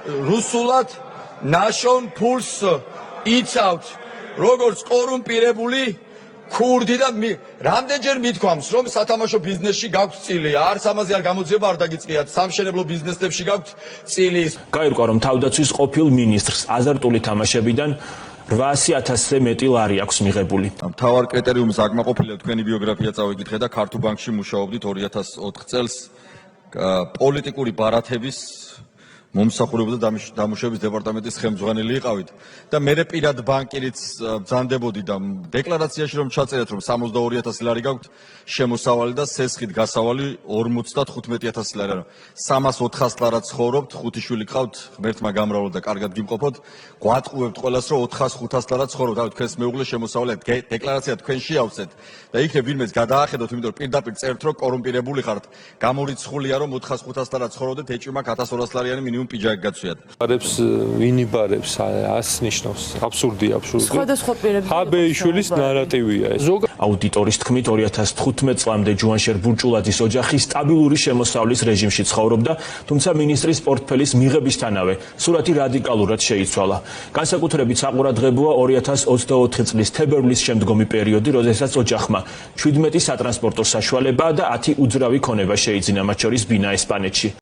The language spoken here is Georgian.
რუსულად ნაშონ ფულს იცავთ როგორც კორუმპირებული ქურდი და რამდენჯერ მithქვამს რომ სათამაშო ბიზნესში გაქვთ წილი არც ამაზე არ გამოძიება არ დაგიწყიათ სამშენებლო ბიზნესებში გაქვთ წილი გაირკვა რომ თავდაცვის ყოფილ მინისტრს აზარტული თამაშებიდან 800,000-ზე მეტი ლარი აქვს მიღებული. მთავარ კრიტერიუმს აკმაყოფილებ თქვენი ბიოგრაფია წავიკითხე და ქართულ ბანკში მუშაობდით 2004 წელს პოლიტიკური ბარათების მომსახურებოდა დამუშავების დეპარტამენტის ხელმძღვანელი იყავით და მე პირად ბანკირიც ბრძანდებოდი და დეკლარაციაში რომ ჩაწერეთ რომ 62,000 ლარი გაქვთ შემოსავალი და სესხით გასავალი 55,000 ლარი არა 300-400 ლარად ცხოვრობთ 5 შვილი გყავთ ღმერთმა გამრავლოთ და კარგად გიმყოფოთ გვატყუებთ ყველას რომ 400-500 ლარად ცხოვრობთ თავი თქვენს მეუღლე შემოსავალი დეკლარაცია თქვენში ავსეთ და იქნებ ვინმეს გადაახედოთ იმიტომ რომ პირდაპირ წერთ რომ კორუმპირებული ხართ გამორიცხულია რომ 400-500 ლარად ცხოვრობდეთ ეჭვი მაქვს 1,200 ლარიანი მინიმუმ პიჯაკი გაცვიათ. ბარებს ვინიბარებს ას ნიშნავს აბსურდია. სხვადასხვა პირები. ჰაბეიშვილის ნარატივია ეს. აუდიტორის თქმით 2015 წლამდე ჯუანშერ ბურჭულაძის ოჯახი სტაბილური შემოსავლის რეჟიმში ცხოვრობდა, თუმცა მინისტრის პორტფელის მიღებისთანავე სურათი რადიკალურად შეიცვალა. განსაკუთრებით საყურადღებოა 2024 წლის თებერვლის შემდგომი პერიოდი, როდესაც ოჯახმა 17 სატრანსპორტო საშუალება და 10 უძრავი ქონება შეიძინა, მათ შორის ბინა ესპანეთში.